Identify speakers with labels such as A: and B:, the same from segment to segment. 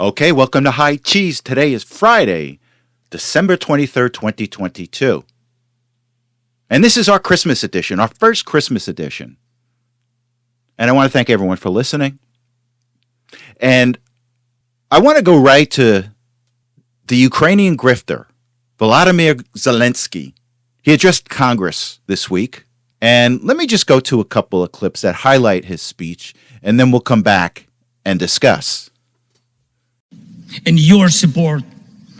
A: Okay, welcome to High Cheese. Today is Friday, December 23rd, 2022. And this is our Christmas edition, our first Christmas edition. And I want to thank everyone for listening. And I want to go right to the Ukrainian grifter, Volodymyr Zelensky. He addressed Congress this week. And let me just go to a couple of clips that highlight his speech, and then we'll come back and discuss.
B: And your support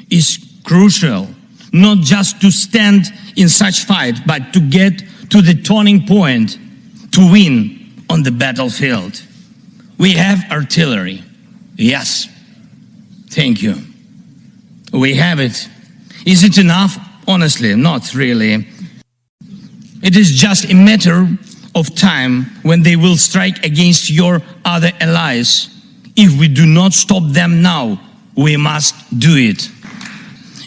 B: is crucial, not just to stand in such fight, but to get to the turning point to win on the battlefield. We have artillery. Yes. Thank you. We have it. Is it enough? Honestly, not really. It is just a matter of time when they will strike against your other allies. If we do not stop them now, we must do it.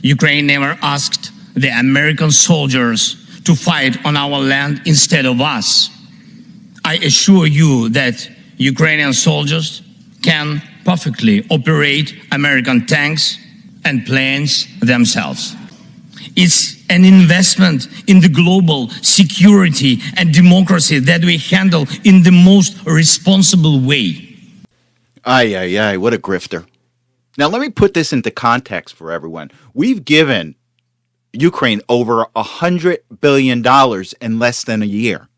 B: Ukraine never asked the American soldiers to fight on our land instead of us. I assure you that Ukrainian soldiers can perfectly operate American tanks and planes themselves. It's an investment in the global security and democracy that we handle in the most responsible way.
A: Aye, what a grifter. Now, let me put this into context for everyone. We've given Ukraine over $100 billion in less than a year.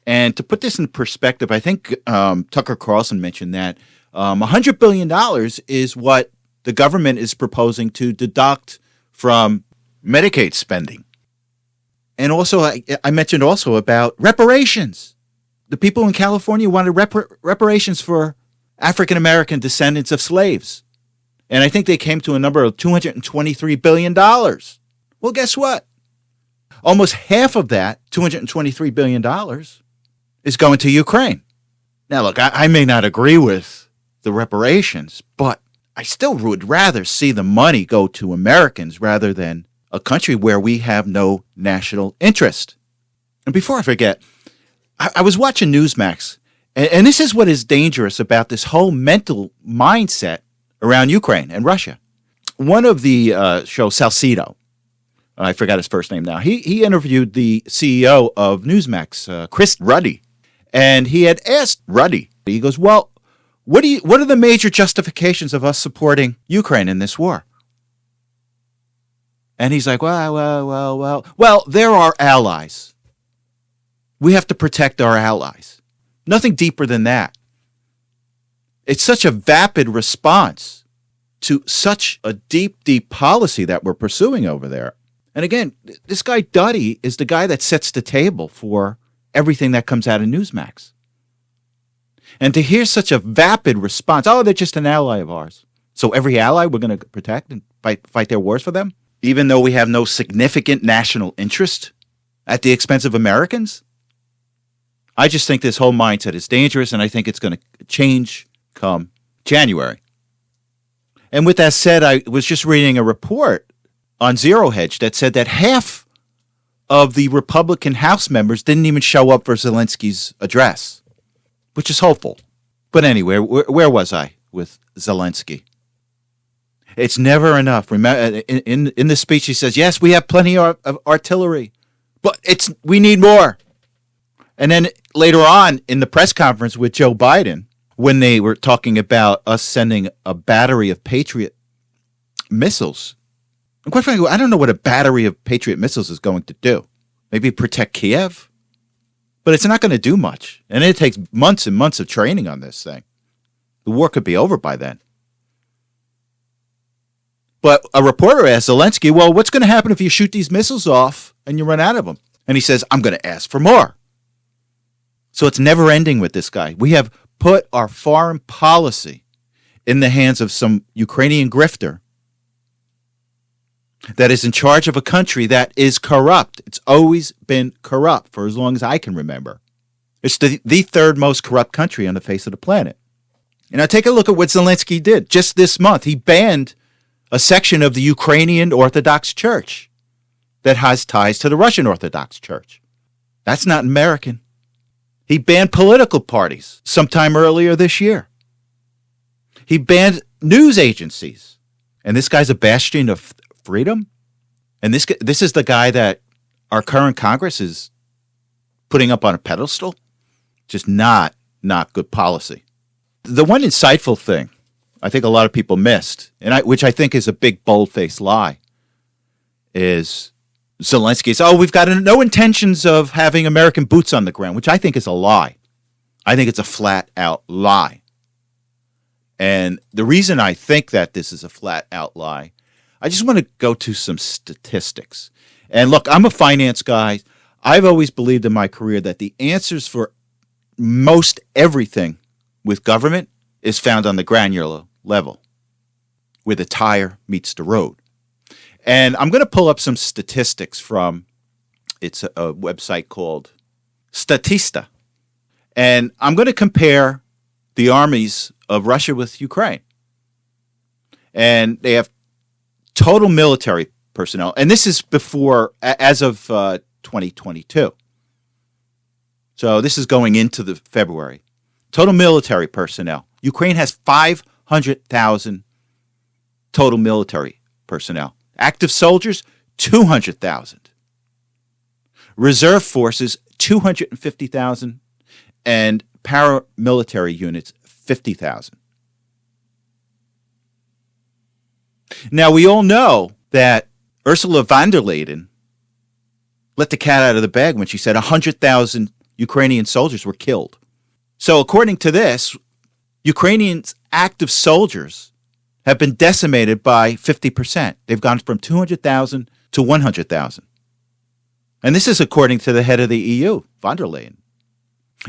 A: And to put this in perspective, I think Tucker Carlson mentioned that $100 billion is what the government is proposing to deduct from Medicaid spending. And also, I mentioned also about reparations. The people in California wanted reparations for African-American descendants of slaves. And I think they came to a number of $223 billion. Well, guess what? Almost half of that, $223 billion, is going to Ukraine. Now, look, I may not agree with the reparations, but I still would rather see the money go to Americans rather than a country where we have no national interest. And before I forget, I was watching Newsmax, and this is what is dangerous about this whole mental mindset around Ukraine and Russia. One of the show, Salcido, I forgot his first name now, he interviewed the CEO of Newsmax, Chris Ruddy, and he had asked Ruddy, he goes, well, what are the major justifications of us supporting Ukraine in this war? And he's like, well, they're our allies. We have to protect our allies. Nothing deeper than that. It's such a vapid response to such a deep policy that we're pursuing over there. And again, this guy Duddy is the guy that sets the table for everything that comes out of Newsmax. And to hear such a vapid response, oh, they're just an ally of ours. So every ally we're going to protect and fight their wars for them, even though we have no significant national interest at the expense of Americans? I just think this whole mindset is dangerous, and I think it's going to change come January. And with that said, I was just reading a report on Zero Hedge that said that half of the Republican House members didn't even show up for Zelensky's address, which is hopeful. But anyway, where was I with Zelensky? It's never enough. Remember, in the speech, he says, yes, we have plenty of artillery, but we need more. And then later on in the press conference with Joe Biden, when they were talking about us sending a battery of Patriot missiles, and quite frankly, I don't know what a battery of Patriot missiles is going to do. Maybe protect Kiev, but it's not going to do much. And it takes months and months of training on this thing. The war could be over by then. But a reporter asked Zelensky, well, what's going to happen if you shoot these missiles off and you run out of them? And he says, I'm going to ask for more. So it's never ending with this guy. We have put our foreign policy in the hands of some Ukrainian grifter that is in charge of a country that is corrupt. It's always been corrupt for as long as I can remember. It's the third most corrupt country on the face of the planet. And now take a look at what Zelensky did. Just this month, he banned a section of the Ukrainian Orthodox Church that has ties to the Russian Orthodox Church. That's not American. He banned political parties sometime earlier this year. He banned news agencies. And this guy's a bastion of freedom. And this is the guy that our current Congress is putting up on a pedestal. Just not good policy. The one insightful thing I think a lot of people missed, which I think is a big bold-faced lie, is Zelensky says, we've got no intentions of having American boots on the ground, which I think is a lie. I think it's a flat-out lie. And the reason I think that this is a flat-out lie, I just want to go to some statistics. And look, I'm a finance guy. I've always believed in my career that the answers for most everything with government is found on the granular level, where the tire meets the road. And I'm going to pull up some statistics from, it's a website called Statista. And I'm going to compare the armies of Russia with Ukraine. And they have total military personnel. And this is before, as of 2022. So this is going into the February. Total military personnel. Ukraine has 500,000 total military personnel. Active soldiers, 200,000. Reserve forces, 250,000. And paramilitary units, 50,000. Now, we all know that Ursula von der Leyen let the cat out of the bag when she said 100,000 Ukrainian soldiers were killed. So according to this, Ukrainians' active soldiers have been decimated by 50%. They've gone from 200,000 to 100,000. And this is according to the head of the EU, von der Leyen.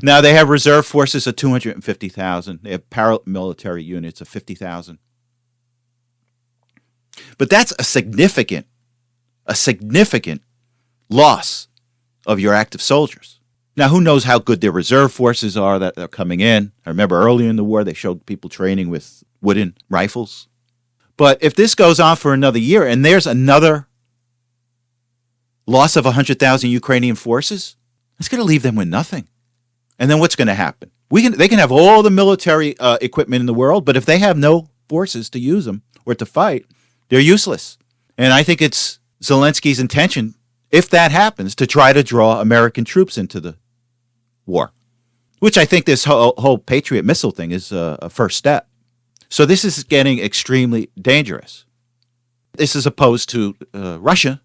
A: Now, they have reserve forces of 250,000. They have paramilitary units of 50,000. But that's a significant loss of your active soldiers. Now, who knows how good their reserve forces are that are coming in. I remember earlier in the war, they showed people training with wooden rifles. But if this goes on for another year and there's another loss of 100,000 Ukrainian forces, it's going to leave them with nothing. And then what's going to happen? They can have all the military equipment in the world, but if they have no forces to use them or to fight, they're useless. And I think it's Zelensky's intention, if that happens, to try to draw American troops into the war, which I think this whole Patriot missile thing is a first step. So this is getting extremely dangerous. This is opposed to Russia.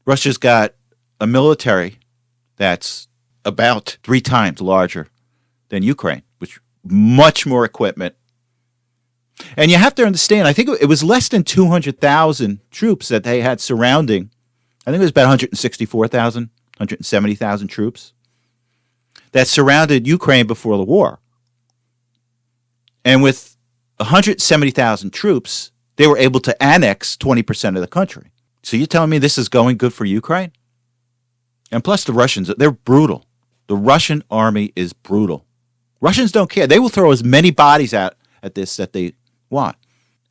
A: Russia's got a military that's about 3 times larger than Ukraine, which much more equipment. And you have to understand, I think it was less than 200,000 troops that they had surrounding. I think it was about 164,000, 170,000 troops that surrounded Ukraine before the war. And with 170,000 troops, they were able to annex 20% of the country. So you're telling me this is going good for Ukraine? And plus the Russians, they're brutal. The Russian army is brutal. Russians don't care. They will throw as many bodies out at this that they want.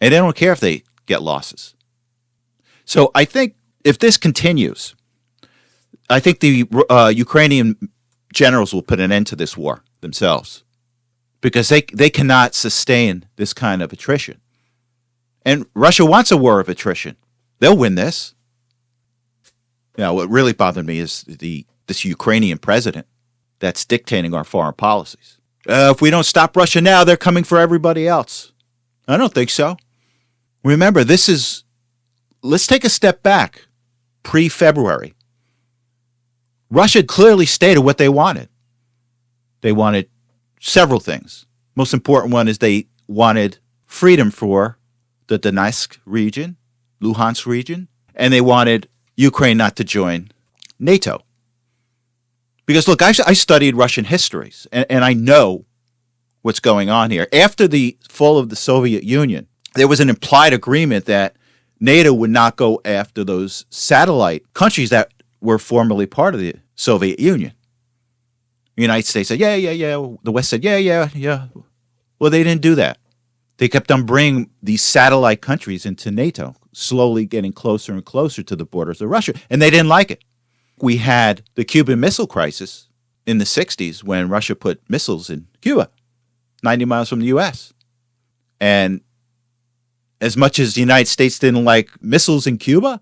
A: And they don't care if they get losses. So I think if this continues, I think the Ukrainian generals will put an end to this war themselves because they cannot sustain this kind of attrition. And Russia wants a war of attrition. They'll win this. Now, what really bothered me is this Ukrainian president that's dictating our foreign policies. If we don't stop Russia now, they're coming for everybody else. I don't think so. Remember, let's take a step back. Pre-February, Russia clearly stated what they wanted. They wanted several things. Most important one is they wanted freedom for the Donetsk region, Luhansk region, and they wanted Ukraine not to join NATO. Because, look, I studied Russian histories, and I know what's going on here. After the fall of the Soviet Union, there was an implied agreement that NATO would not go after those satellite countries that were formerly part of the Soviet Union. The United States said, yeah. The West said, yeah. Well, they didn't do that. They kept on bringing these satellite countries into NATO, slowly getting closer and closer to the borders of Russia, and they didn't like it. We had the Cuban Missile Crisis in the 60s when Russia put missiles in Cuba, 90 miles from the U.S. And as much as the United States didn't like missiles in Cuba,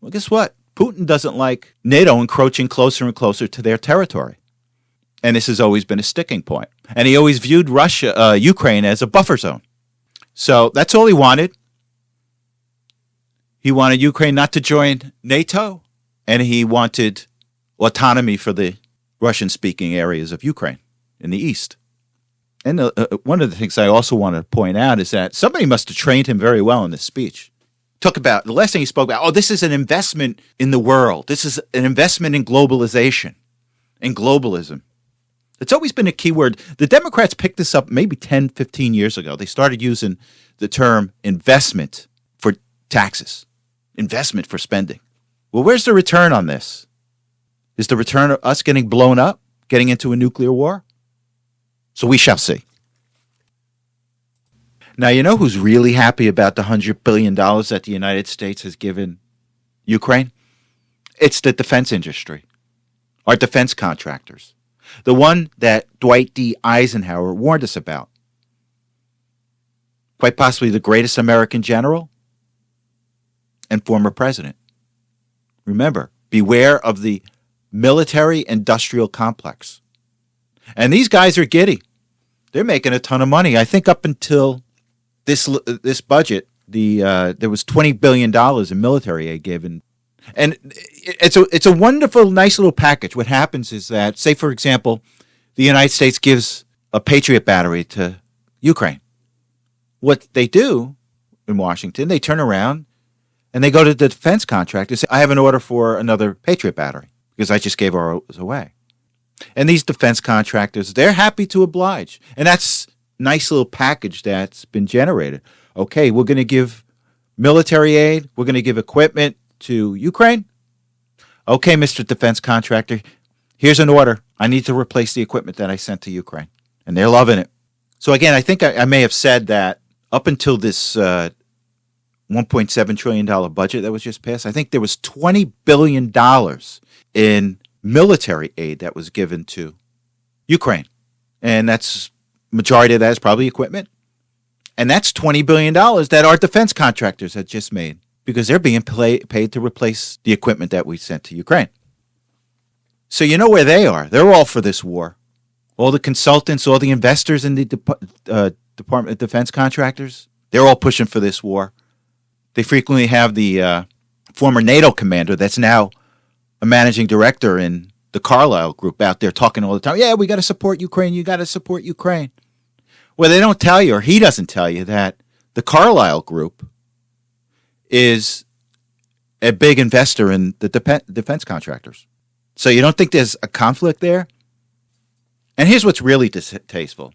A: well, guess what? Putin doesn't like NATO encroaching closer and closer to their territory. And this has always been a sticking point. And he always viewed Ukraine as a buffer zone. So that's all he wanted. He wanted Ukraine not to join NATO, and he wanted autonomy for the Russian-speaking areas of Ukraine in the east. And one of the things I also want to point out is that somebody must have trained him very well in this speech. Talk about, the last thing he spoke about, this is an investment in the world. This is an investment in globalization, in globalism. It's always been a key word. The Democrats picked this up maybe 10, 15 years ago. They started using the term investment for taxes, investment for spending. Well, where's the return on this? Is the return of us getting blown up, getting into a nuclear war? So we shall see. Now, you know who's really happy about the $100 billion that the United States has given Ukraine? It's the defense industry, our defense contractors. The one that Dwight D. Eisenhower warned us about. Quite possibly the greatest American general and former president. Remember, beware of the military-industrial complex. And these guys are giddy. They're making a ton of money. I think up until this budget, there was $20 billion in military aid given. And it's a wonderful, nice little package. What happens is that, say, for example, the United States gives a Patriot battery to Ukraine. What they do in Washington, they turn around and they go to the defense contractor and say, I have an order for another Patriot battery because I just gave ours away. And these defense contractors, they're happy to oblige. And that's a nice little package that's been generated. Okay, we're going to give military aid. We're going to give equipment to Ukraine. Okay, Mr. Defense Contractor, here's an order. I need to replace the equipment that I sent to Ukraine. And they're loving it. So again, I think I may have said that up until this $1.7 trillion budget that was just passed, I think there was $20 billion in military aid that was given to Ukraine. And that's majority of that is probably equipment. And that's $20 billion that our defense contractors had just made because they're being paid to replace the equipment that we sent to Ukraine. So you know where they are. They're all for this war. All the consultants, all the investors in the Department of Defense contractors, they're all pushing for this war. They frequently have the former NATO commander that's now a managing director in the Carlyle Group out there talking all the time. Yeah, we got to support Ukraine. You got to support Ukraine. Well, they don't tell you, or he doesn't tell you, that the Carlyle Group is a big investor in the defense contractors. So you don't think there's a conflict there? And here's what's really distasteful.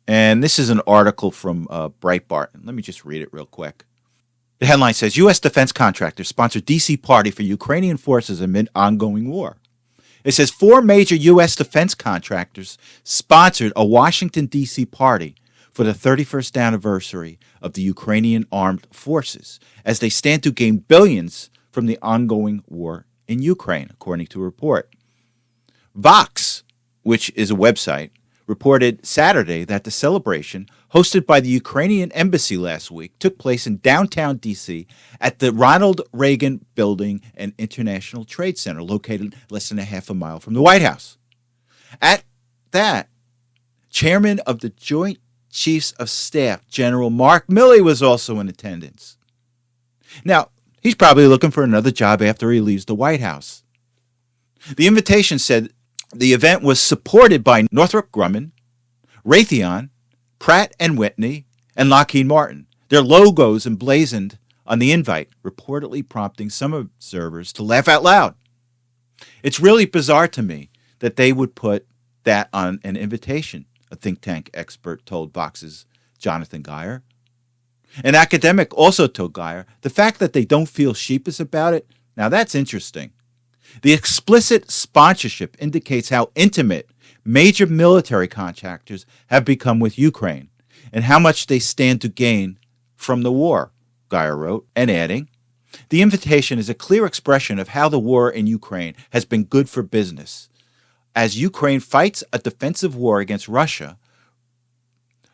A: And this is an article from Breitbart. Let me just read it real quick. The headline says, U.S. defense contractors sponsor D.C. party for Ukrainian forces amid ongoing war. It says 4 major U.S. defense contractors sponsored a Washington, D.C. party for the 31st anniversary of the Ukrainian armed forces as they stand to gain billions from the ongoing war in Ukraine, according to a report. Vox, which is a website, reported Saturday that the celebration, hosted by the Ukrainian embassy last week, took place in downtown D.C. at the Ronald Reagan Building and International Trade Center, located less than a half a mile from the White House. At that, Chairman of the Joint Chiefs of Staff, General Mark Milley, was also in attendance. Now, he's probably looking for another job after he leaves the White House. The invitation said the event was supported by Northrop Grumman, Raytheon, Pratt & Whitney, and Lockheed Martin. Their logos emblazoned on the invite, reportedly prompting some observers to laugh out loud. It's really bizarre to me that they would put that on an invitation, a think tank expert told Vox's Jonathan Geyer. An academic also told Geyer the fact that they don't feel sheepish about it, now that's interesting. The explicit sponsorship indicates how intimate major military contractors have become with Ukraine and how much they stand to gain from the war, Geyer wrote, and adding, the invitation is a clear expression of how the war in Ukraine has been good for business. As Ukraine fights a defensive war against Russia,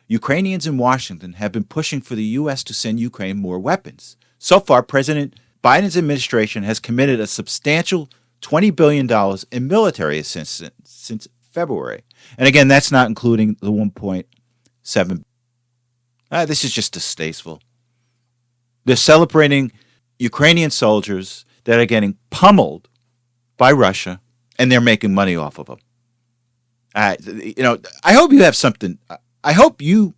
A: Ukrainians in Washington have been pushing for the U.S. to send Ukraine more weapons. So far, President Biden's administration has committed a substantial $20 billion in military assistance since February. And again, that's not including the 1.7. This is just distasteful. They're celebrating Ukrainian soldiers that are getting pummeled by Russia, and they're making money off of them. I hope you have something. I hope you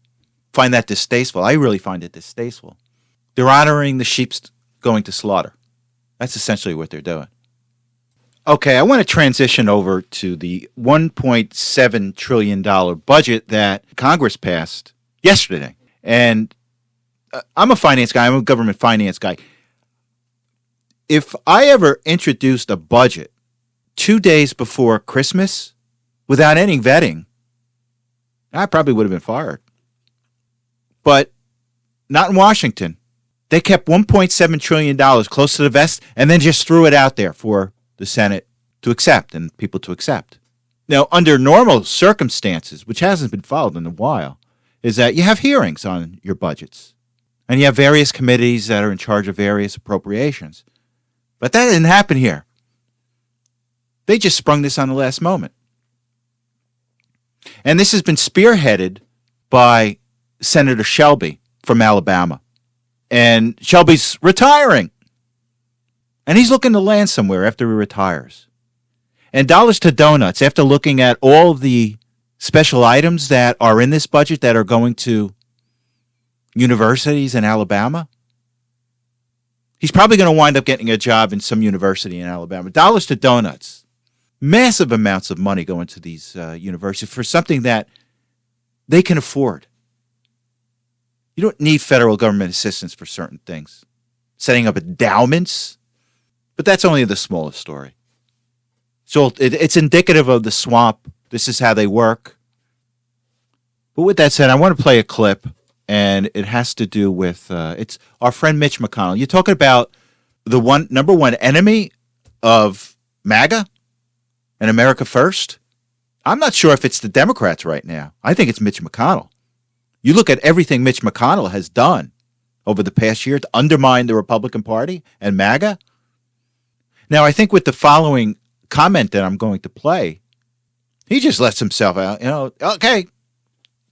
A: find that distasteful. I really find it distasteful. They're honoring the sheep going to slaughter. That's essentially what they're doing. Okay, I want to transition over to the $1.7 trillion budget that Congress passed yesterday. And I'm a finance guy. I'm a government finance guy. If I ever introduced a budget 2 days before Christmas without any vetting, I probably would have been fired. But not in Washington. They kept $1.7 trillion close to the vest and then just threw it out there for the Senate to accept and people to accept. Now, under normal circumstances, which hasn't been followed in a while, is that you have hearings on your budgets. And you have various committees that are in charge of various appropriations. But that didn't happen here. They just sprung this on the last moment. And this has been spearheaded by Senator Shelby from Alabama. And Shelby's retiring. And he's looking to land somewhere after he retires. And dollars to donuts, after looking at all the special items that are in this budget that are going to universities in Alabama, he's probably going to wind up getting a job in some university in Alabama. Dollars to donuts. Massive amounts of money going to these universities for something that they can afford. You don't need federal government assistance for certain things. Setting up endowments. But that's only the smallest story. So it's indicative of the swamp. This is how they work. But with that said, I want to play a clip, and it has to do with it's our friend Mitch McConnell. You're talking about the number one enemy of MAGA and America First. I'm not sure if it's the Democrats right now. I think it's Mitch McConnell. You look at everything Mitch McConnell has done over the past year to undermine the Republican Party and MAGA. Now, I think with the following comment that I'm going to play, he just lets himself out. Okay,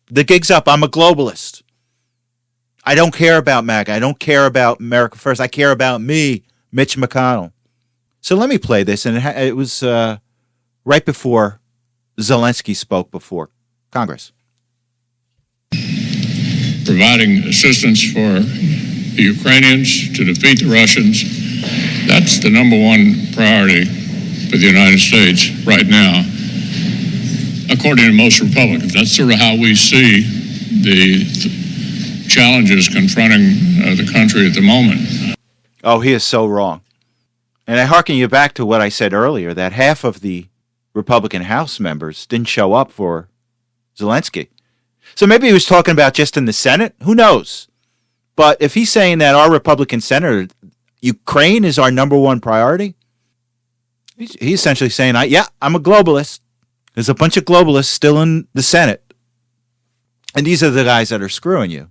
A: the gig's up. I'm a globalist. I don't care about MAGA. I don't care about America First. I care about me, Mitch McConnell. So let me play this. And it was right before Zelensky spoke before Congress.
C: Providing assistance for the Ukrainians to defeat the Russians, that's the number one priority for the United States right now, according to most Republicans. That's sort of how we see the challenges confronting the country at the moment.
A: Oh, he is so wrong. And I hearken you back to what I said earlier, that half of the Republican House members didn't show up for Zelensky. So maybe he was talking about just in the Senate. Who knows? But if he's saying that our Republican senator, Ukraine is our number one priority, he's essentially saying, I'm a globalist. There's a bunch of globalists still in the Senate. And these are the guys that are screwing you.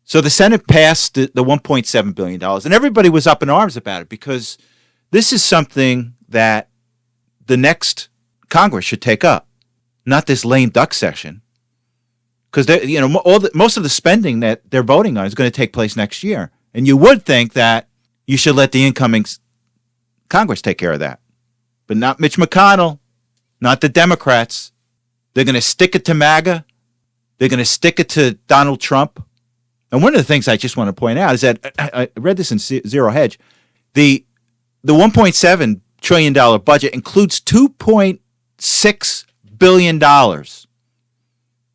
A: So the Senate passed the $1.7 billion, and everybody was up in arms about it because this is something that the next Congress should take up, not this lame duck session. Because most of the spending that they're voting on is going to take place next year. And you would think that you should let the incoming Congress take care of that. But not Mitch McConnell, not the Democrats. They're going to stick it to MAGA. They're going to stick it to Donald Trump. And one of the things I just want to point out is that I read this in Zero Hedge. The $1.7 trillion budget includes $2.6 billion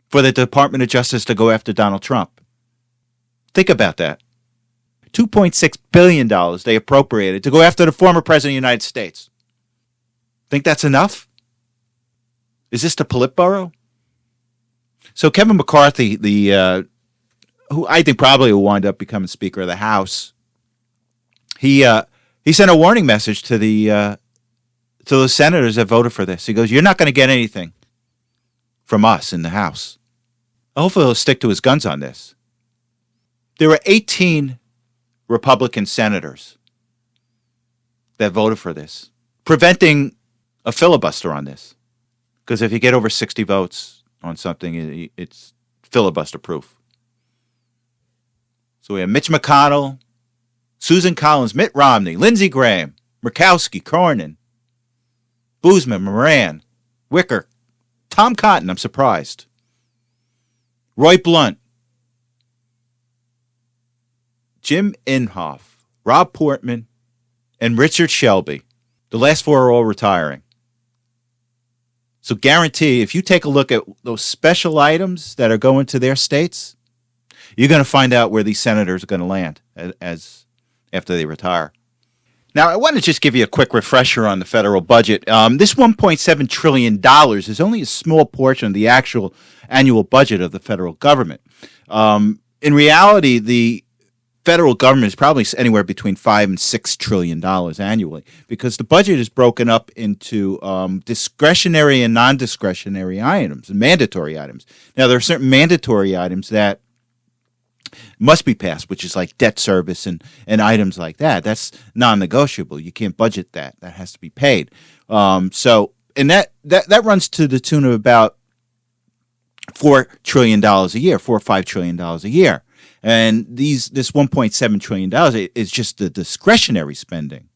A: for the Department of Justice to go after Donald Trump. Think about that. $2.6 billion they appropriated to go after the former president of the United States. Think that's enough? Is this the Politburo? So Kevin McCarthy, who I think probably will wind up becoming Speaker of the House, he sent a warning message to the senators that voted for this. He goes, "You're not going to get anything from us in the House." Hopefully he'll stick to his guns on this. There were 18 Republican senators that voted for this, preventing a filibuster on this. Because if you get over 60 votes on something, it's filibuster proof. So we have Mitch McConnell, Susan Collins, Mitt Romney, Lindsey Graham, Murkowski, Cornyn, Boozman, Moran, Wicker, Tom Cotton, I'm surprised, Roy Blunt, Jim Inhofe, Rob Portman, and Richard Shelby. The last four are all retiring. So guarantee, if you take a look at those special items that are going to their states, you're going to find out where these senators are going to land as after they retire. Now, I want to just give you a quick refresher on the federal budget. This $1.7 trillion is only a small portion of the actual annual budget of the federal government. In reality, the federal government is probably anywhere between $5 and $6 trillion annually, because the budget is broken up into discretionary and non-discretionary items and mandatory items. Now, there are certain mandatory items that must be passed, which is like debt service and items like that. That's non-negotiable. You can't budget that. That has to be paid. And that runs to the tune of about $4 trillion a year, $4 or $5 trillion a year. And this $1.7 trillion is just the discretionary spending.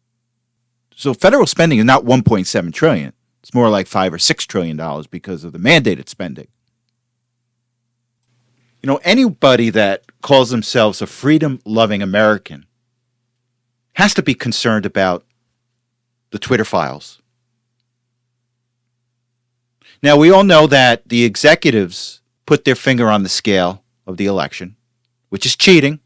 A: So federal spending is not $1.7 trillion. It's more like $5 or $6 trillion because of the mandated spending. You know, anybody that calls themselves a freedom-loving American has to be concerned about the Twitter files. Now, we all know that the executives put their finger on the scale of the election, which is cheating,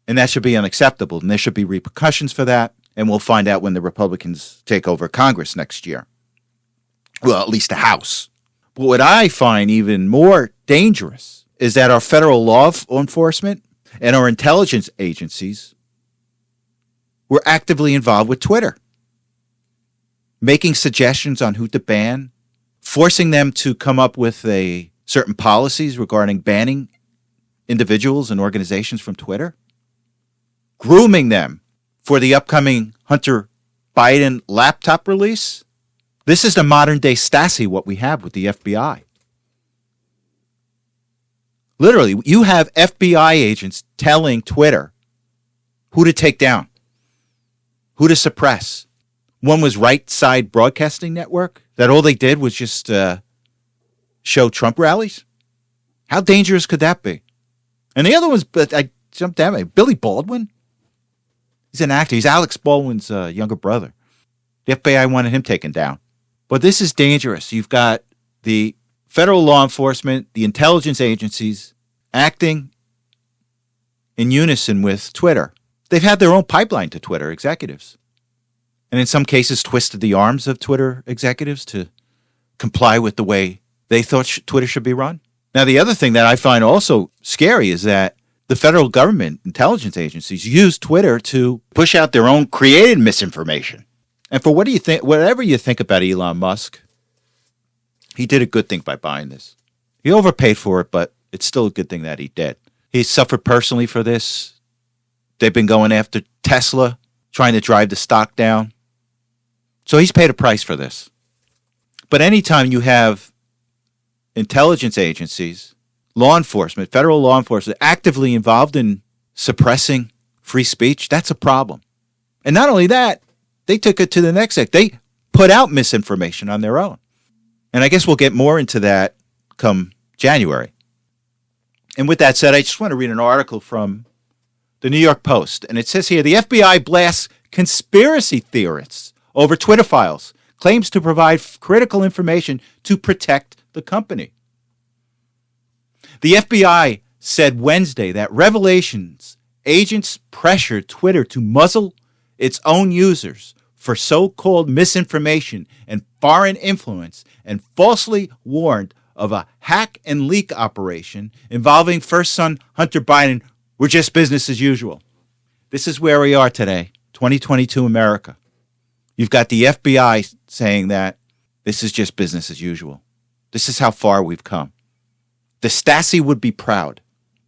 A: and that should be unacceptable, and there should be repercussions for that, and we'll find out when the Republicans take over Congress next year. Well, at least the House. But what I find even more dangerous is that our federal law enforcement and our intelligence agencies were actively involved with Twitter, making suggestions on who to ban, forcing them to come up with certain policies regarding banning individuals and organizations from Twitter, grooming them for the upcoming Hunter Biden laptop release. This is the modern day Stasi, what we have with the FBI. Literally, you have FBI agents telling Twitter who to take down, who to suppress. One was Right Side Broadcasting Network, that all they did was just show Trump rallies. How dangerous could that be? And the other one's, I jumped down, Billy Baldwin. He's an actor. He's Alex Baldwin's younger brother. The FBI wanted him taken down. But this is dangerous. You've got the federal law enforcement, the intelligence agencies acting in unison with Twitter. They've had their own pipeline to Twitter executives. And in some cases twisted the arms of Twitter executives to comply with the way they thought Twitter should be run. Now, the other thing that I find also scary is that the federal government intelligence agencies use Twitter to push out their own created misinformation. And for whatever you think about Elon Musk, he did a good thing by buying this. He overpaid for it, but it's still a good thing that he did. He suffered personally for this. They've been going after Tesla, trying to drive the stock down. So he's paid a price for this. But anytime you have intelligence agencies, law enforcement, federal law enforcement, actively involved in suppressing free speech, that's a problem. And not only that, they took it to the next step. They put out misinformation on their own. And I guess we'll get more into that come January. And with that said, I just want to read an article from the New York Post. And it says here, the FBI blasts conspiracy theorists over Twitter files, claims to provide critical information to protect the company. The FBI said Wednesday that revelations agents pressured Twitter to muzzle its own users for so-called misinformation and foreign influence, and falsely warned of a hack and leak operation involving first son Hunter Biden were just business as usual. This is where we are today, 2022 America. You've got the FBI saying that this is just business as usual. This is how far we've come. The Stasi would be proud.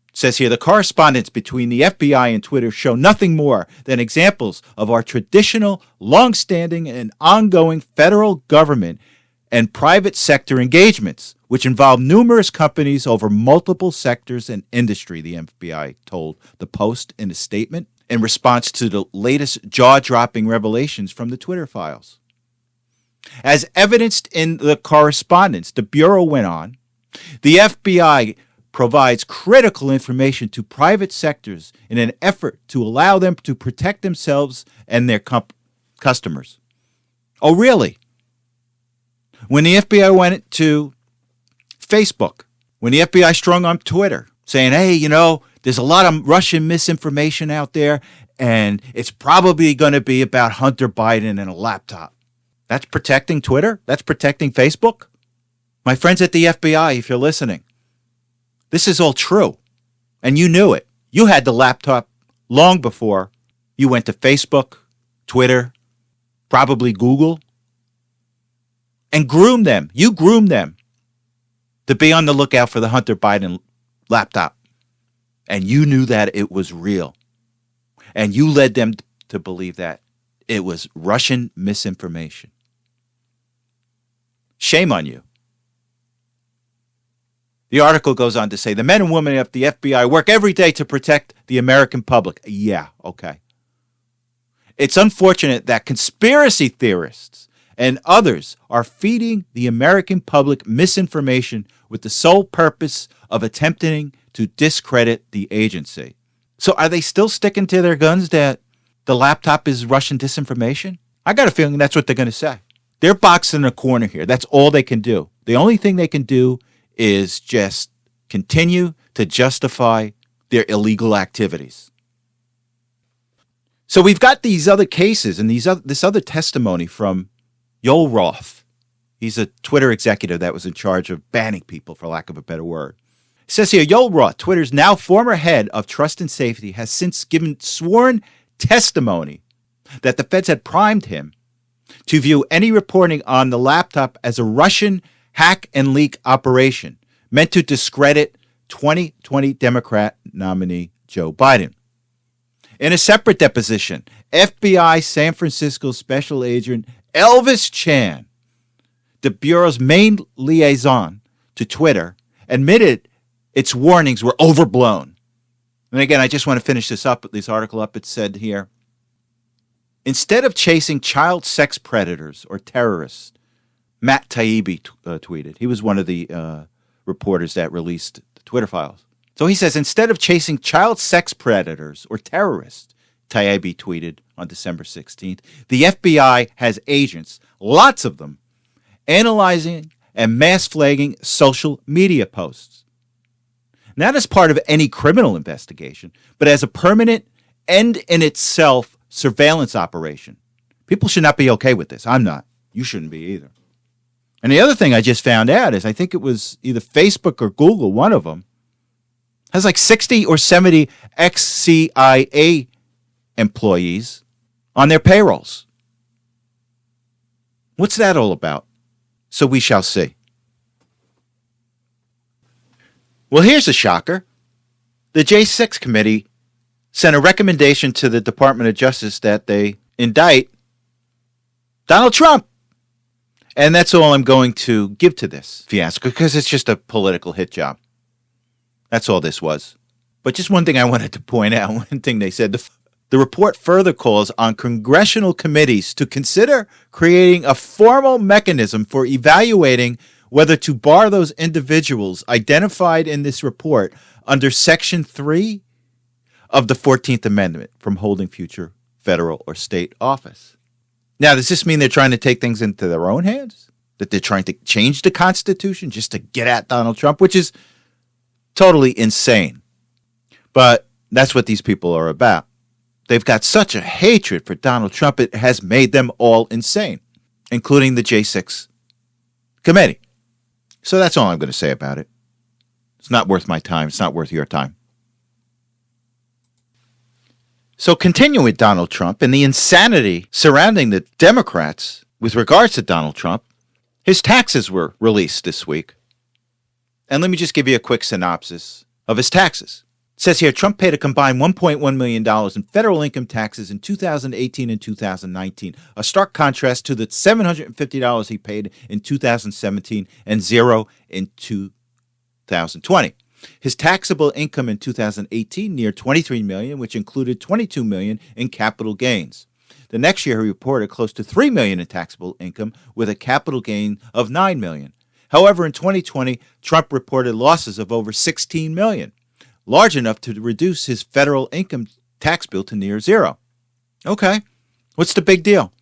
A: It says here, the correspondence between the FBI and Twitter show nothing more than examples of our traditional, long-standing, and ongoing federal government and private sector engagements, which involve numerous companies over multiple sectors and industry, the FBI told the Post in a statement in response to the latest jaw-dropping revelations from the Twitter files. As evidenced in the correspondence, the Bureau went on, the FBI provides critical information to private sectors in an effort to allow them to protect themselves and their customers. Oh, really? When the FBI went to Facebook, when the FBI strung on Twitter, saying, hey, there's a lot of Russian misinformation out there, and it's probably going to be about Hunter Biden and a laptop. That's protecting Twitter? That's protecting Facebook? My friends at the FBI, if you're listening, this is all true, and you knew it. You had the laptop long before you went to Facebook, Twitter, probably Google, and groomed them. You groomed them to be on the lookout for the Hunter Biden laptop, and you knew that it was real, and you led them to believe that it was Russian misinformation. Shame on you. The article goes on to say, the men and women of the FBI work every day to protect the American public. Yeah, okay. It's unfortunate that conspiracy theorists and others are feeding the American public misinformation with the sole purpose of attempting to discredit the agency. So are they still sticking to their guns that the laptop is Russian disinformation? I got a feeling that's what they're going to say. They're boxed in a corner here. That's all they can do. The only thing they can do is just continue to justify their illegal activities. So we've got these other cases and this other testimony from Yoel Roth. He's a Twitter executive that was in charge of banning people, for lack of a better word. It says here, Yoel Roth, Twitter's now former head of trust and safety, has since given sworn testimony that the feds had primed him to view any reporting on the laptop as a Russian hack and leak operation meant to discredit 2020 Democrat nominee Joe Biden. In a separate deposition, FBI San Francisco Special Agent Elvis Chan, the Bureau's main liaison to Twitter, admitted its warnings were overblown. And again, I just want to finish this article up. It said here, instead of chasing child sex predators or terrorists, Matt Taibbi tweeted. He was one of the reporters that released the Twitter files. So he says, instead of chasing child sex predators or terrorists, Taibbi tweeted on December 16th, the FBI has agents, lots of them, analyzing and mass flagging social media posts. Not as part of any criminal investigation, but as a permanent end in itself surveillance operation. People should not be okay with this. I'm not. You shouldn't be either. And the other thing I just found out is I think it was either Facebook or Google, one of them, has like 60 or 70 ex-CIA employees on their payrolls. What's that all about? So we shall see. Well, here's a shocker. The J6 committee sent a recommendation to the Department of Justice that they indict Donald Trump. And that's all I'm going to give to this fiasco, because it's just a political hit job. That's all this was. But just one thing I wanted to point out, one thing they said, the report further calls on congressional committees to consider creating a formal mechanism for evaluating whether to bar those individuals identified in this report under Section 3 of the 14th Amendment from holding future federal or state office. Now, does this mean they're trying to take things into their own hands? That they're trying to change the Constitution just to get at Donald Trump, which is totally insane. But that's what these people are about. They've got such a hatred for Donald Trump, it has made them all insane, including the J6 committee. So that's all I'm going to say about it. It's not worth my time. It's not worth your time. So continuing with Donald Trump and the insanity surrounding the Democrats with regards to Donald Trump, his taxes were released this week. And let me just give you a quick synopsis of his taxes. It says here, Trump paid a combined $1.1 million in federal income taxes in 2018 and 2019, a stark contrast to the $750 he paid in 2017 and zero in 2020. His taxable income in 2018 neared $23 million, which included $22 million in capital gains. The next year, he reported close to $3 million in taxable income with a capital gain of $9 million. However, in 2020, Trump reported losses of over $16 million, large enough to reduce his federal income tax bill to near zero. Okay, what's the big deal?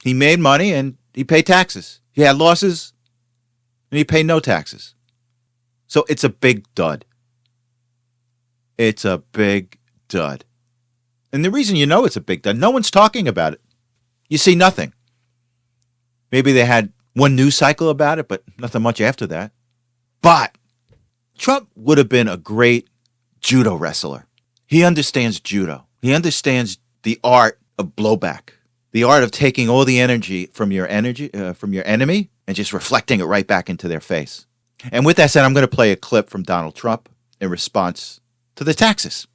A: He made money and he paid taxes. He had losses and he paid no taxes. So it's a big dud. It's a big dud. And the reason you know it's a big dud, no one's talking about it. You see nothing. Maybe they had one news cycle about it, but nothing much after that. But Trump would have been a great judo wrestler. He understands judo. He understands the art of blowback, the art of taking all the energy from your enemy and just reflecting it right back into their face. And with that said, I'm going to play a clip from Donald Trump in response to the taxes.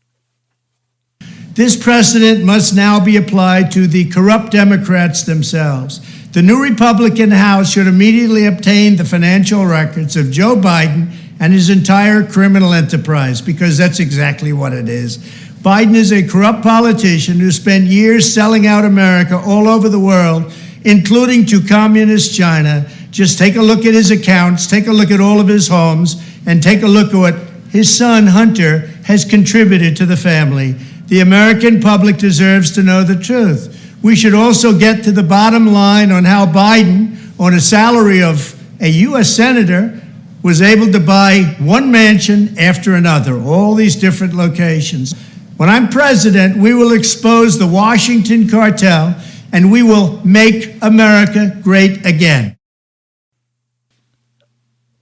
D: This precedent must now be applied to the corrupt Democrats themselves. The new Republican House should immediately obtain the financial records of Joe Biden and his entire criminal enterprise, because that's exactly what it is. Biden is a corrupt politician who spent years selling out America all over the world, including to communist China. Just take a look at his accounts, take a look at all of his homes, and take a look at what his son, Hunter, has contributed to the family. The American public deserves to know the truth. We should also get to the bottom line on how Biden, on a salary of a U.S. senator, was able to buy one mansion after another, all these different locations. When I'm president, we will expose the Washington cartel and we will make America great again.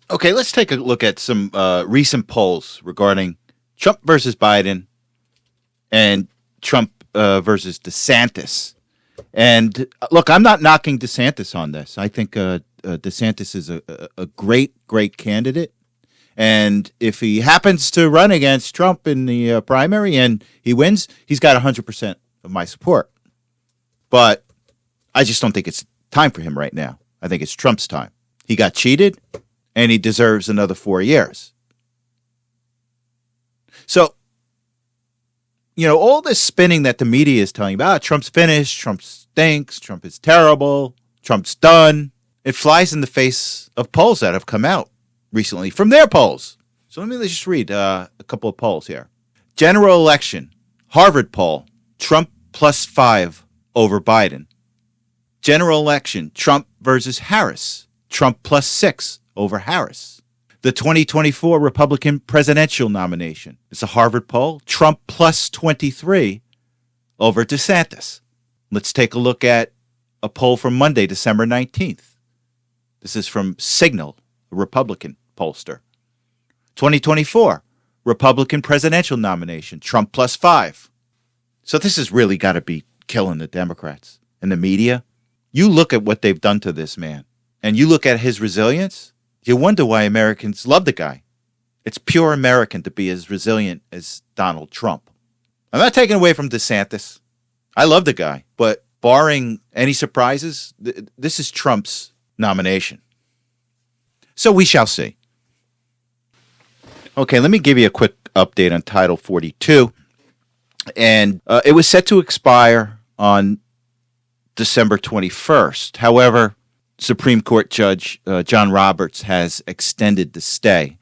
A: Okay, let's take a look at some recent polls regarding Trump versus Biden and Trump versus DeSantis. And look, I'm not knocking DeSantis on this. I think DeSantis is a great candidate. And if he happens to run against Trump in the primary and he wins, he's got 100% of my support. But I just don't think it's time for him right now. I think it's Trump's time. He got cheated, and he deserves another 4 years. So, you know, all this spinning that the media is telling about, Trump's finished, Trump stinks, Trump is terrible, Trump's done, it flies in the face of polls that have come out recently from their polls. So let me just read a couple of polls here. General election, Harvard poll, Trump +5 over Biden. General election, Trump versus Harris, Trump +6 over Harris. The 2024 Republican presidential nomination. It's a Harvard poll, Trump +23 over DeSantis. Let's take a look at a poll from Monday, December 19th. This is from Signal, a Republican pollster. 2024 Republican presidential nomination, Trump +5. So this has really got to be killing the Democrats and the media. You look at what they've done to this man, and you look at his resilience, you wonder why Americans love the guy. It's pure American to be as resilient as Donald Trump. I'm not taking away from DeSantis. I love the guy, but barring any surprises, this is Trump's nomination. So we shall see. Okay, let me give you a quick update on Title 42. And it was set to expire on December 21st. However, Supreme Court Judge John Roberts has extended the stay.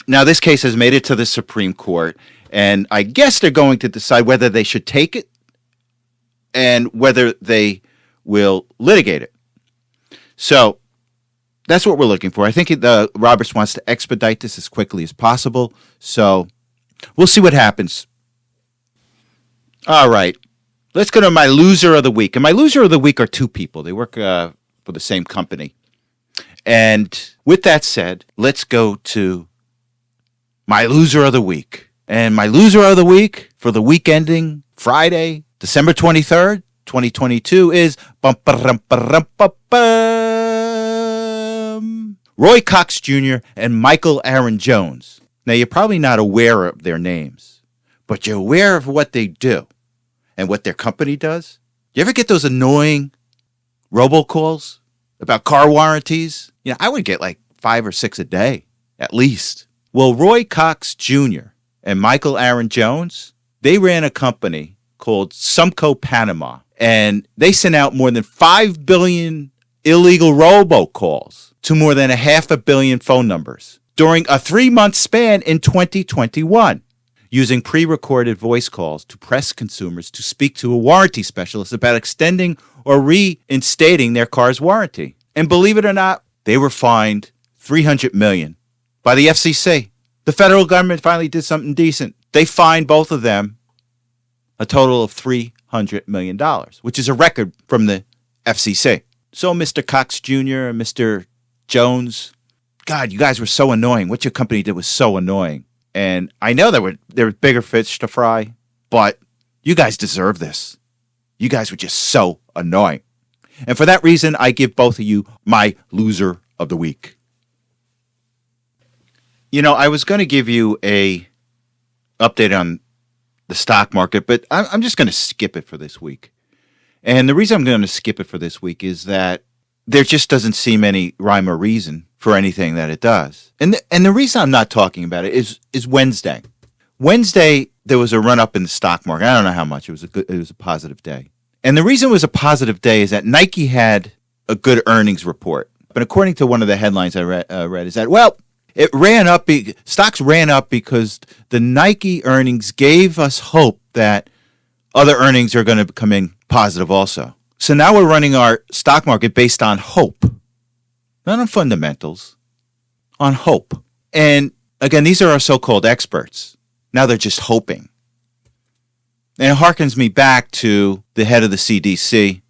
A: Now, this case has made it to the Supreme Court, and I guess they're going to decide whether they should take it and whether they will litigate it. So that's what we're looking for. I think Roberts wants to expedite this as quickly as possible, so we'll see what happens. All right, let's go to my loser of the week. And my loser of the week are two people. They work for the same company. And with that said, let's go to my loser of the week. And my loser of the week for the week ending Friday, December 23rd, 2022 is Roy Cox Jr. and Michael Aaron Jones. Now, you're probably not aware of their names, but you're aware of what they do and what their company does. You ever get those annoying robocalls about car warranties? You know, I would get like 5 or 6 a day, at least. Well, Roy Cox Jr. and Michael Aaron Jones, they ran a company called Sumco Panama, and they sent out more than 5 billion illegal robocalls to more than 500 million phone numbers during a 3-month span in 2021, using pre-recorded voice calls to press consumers to speak to a warranty specialist about extending or reinstating their car's warranty. And believe it or not, they were fined $300 million by the FCC. The federal government finally did something decent. They fined both of them a total of $300 million, which is a record from the FCC. So, Mr. Cox Jr. and Mr. Jones, God, you guys were so annoying. What your company did was so annoying. And I know there were bigger fish to fry, but you guys deserve this. You guys were just so annoying. And for that reason, I give both of you my loser of the week. You know, I was going to give you a update on the stock market, but I'm just going to skip it for this week. And the reason I'm going to skip it for this week is that there just doesn't seem any rhyme or reason for anything that it does. And the reason I'm not talking about it is Wednesday. Wednesday, there was a run up in the stock market. I don't know how much. It was a positive day. And the reason it was a positive day is that Nike had a good earnings report. But according to one of the headlines I read is that, well, it ran up. Stocks ran up because the Nike earnings gave us hope that other earnings are going to come in positive also. So now we're running our stock market based on hope, not on fundamentals, on hope. And again, these are our so-called experts. Now they're just hoping. And it harkens me back to the head of the CDC,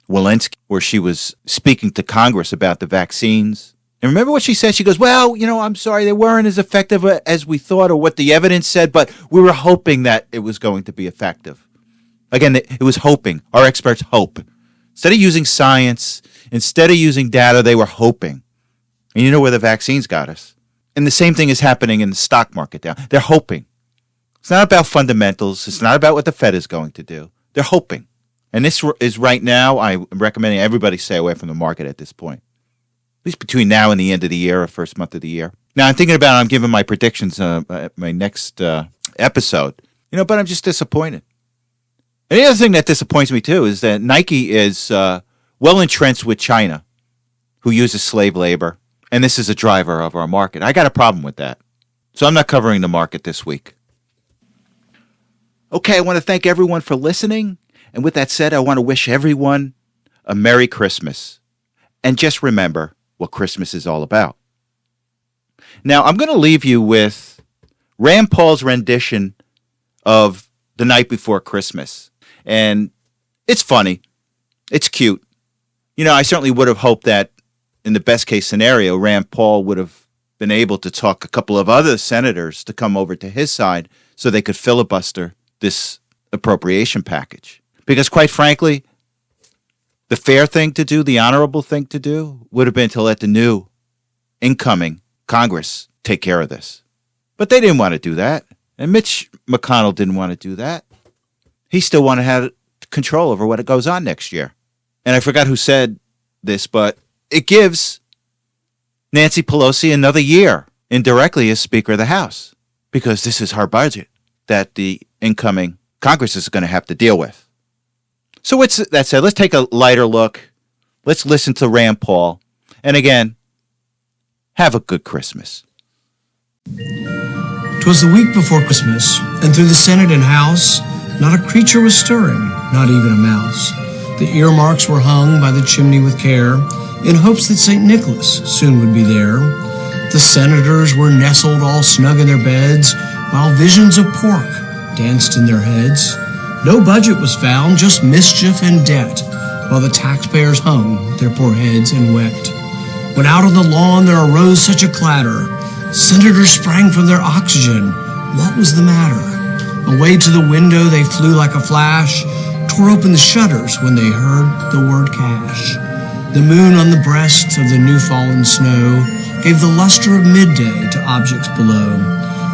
A: Zelensky, where she was speaking to Congress about the vaccines. And remember what she said? She goes, well, you know, I'm sorry, they weren't as effective as we thought or what the evidence said, but we were hoping that it was going to be effective. Again, it was hoping. Our experts hope. Instead of using science, instead of using data, they were hoping. And you know where the vaccines got us. And the same thing is happening in the stock market now. They're hoping. It's not about fundamentals. It's not about what the Fed is going to do. They're hoping. And this is right now, I'm recommending everybody stay away from the market at this point. At least between now and the end of the year or first month of the year. Now, I'm giving my predictions at my next episode. You know, but I'm just disappointed. And the other thing that disappoints me, too, is that Nike is well entrenched with China, who uses slave labor. And this is a driver of our market. I got a problem with that. So I'm not covering the market this week. Okay, I want to thank everyone for listening. And with that said, I want to wish everyone a Merry Christmas. And just remember what Christmas is all about. Now, I'm going to leave you with Rand Paul's rendition of The Night Before Christmas. And it's funny. It's cute. You know, I certainly would have hoped that in the best case scenario, Rand Paul would have been able to talk a couple of other senators to come over to his side so they could filibuster this appropriation package. Because quite frankly, the fair thing to do, the honorable thing to do, would have been to let the new incoming Congress take care of this. But they didn't want to do that. And Mitch McConnell didn't want to do that. He still wanted to have control over what goes on next year. And I forgot who said this, but it gives Nancy Pelosi another year indirectly as Speaker of the House, because this is her budget that the incoming Congress is going to have to deal with. So with that said, let's take a lighter look. Let's listen to Rand Paul. And again, have a good Christmas.
E: 'Twas the week before Christmas, and through the Senate and House, not a creature was stirring, not even a mouse. The earmarks were hung by the chimney with care, in hopes that St. Nicholas soon would be there. The senators were nestled all snug in their beds, while visions of pork danced in their heads. No budget was found, just mischief and debt, while the taxpayers hung their poor heads and wept. When out on the lawn there arose such a clatter, senators sprang from their oxygen. What was the matter? Away to the window they flew like a flash, tore open the shutters when they heard the word cash. The moon on the breast of the new fallen snow gave the luster of midday to objects below,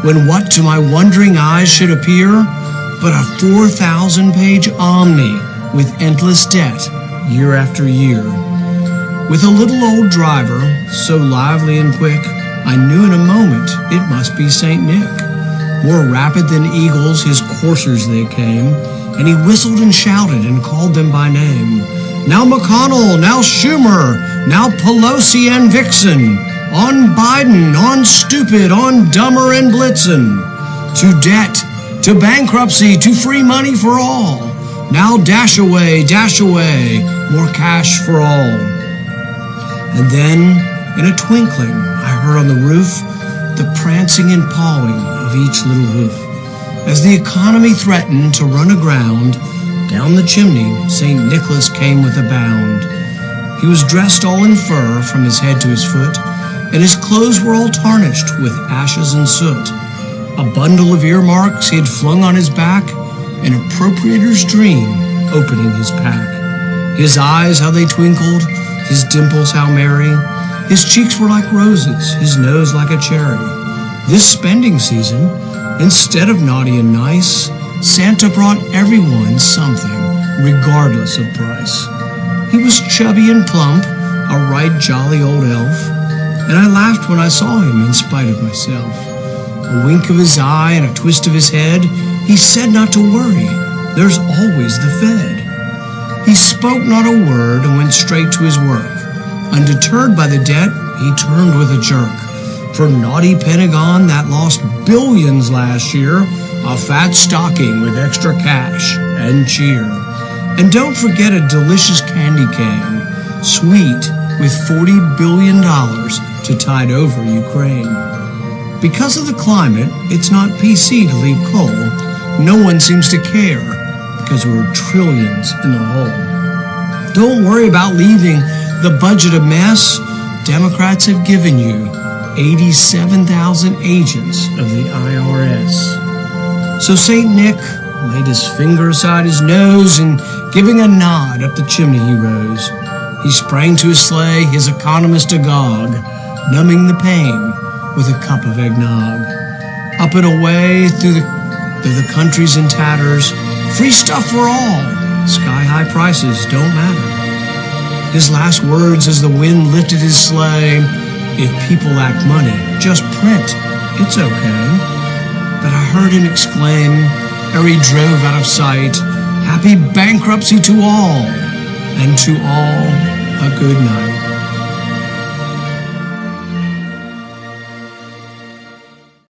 E: when what to my wondering eyes should appear but a 4,000-page omni with endless debt year after year. With a little old driver, so lively and quick, I knew in a moment it must be St. Nick. More rapid than eagles his coursers they came, and he whistled and shouted and called them by name. Now McConnell, now Schumer, now Pelosi and Vixen, on Biden, on stupid, on dumber and Blitzen, to debt, to bankruptcy, to free money for all. Now dash away, more cash for all. And then, in a twinkling, I heard on the roof the prancing and pawing of each little hoof. As the economy threatened to run aground, down the chimney St. Nicholas came with a bound. He was dressed all in fur from his head to his foot, and his clothes were all tarnished with ashes and soot. A bundle of earmarks he had flung on his back, an appropriator's dream opening his pack. His eyes, how they twinkled, his dimples how merry, his cheeks were like roses, his nose like a cherry. This spending season, instead of naughty and nice, Santa brought everyone something, regardless of price. He was chubby and plump, a right jolly old elf, and I laughed when I saw him in spite of myself. A wink of his eye and a twist of his head, he said not to worry, there's always the Fed. He spoke not a word and went straight to his work. Undeterred by the debt, he turned with a jerk. For naughty Pentagon that lost billions last year, a fat stocking with extra cash and cheer. And don't forget a delicious candy cane, sweet with $40 billion to tide over Ukraine. Because of the climate, it's not PC to leave coal. No one seems to care because we're trillions in the hole. Don't worry about leaving the budget a mess. Democrats have given you 87,000 agents of the IRS. So St. Nick laid his finger aside his nose and giving a nod up the chimney he rose. He sprang to his sleigh, his economist agog, numbing the pain with a cup of eggnog. Up and away through the countries in tatters, free stuff for all, sky-high prices don't matter. His last words as the wind lifted his sleigh, if people lack money, just print, it's okay. But I heard him exclaim, ere he drove out of sight, happy bankruptcy to all, and to all a good night.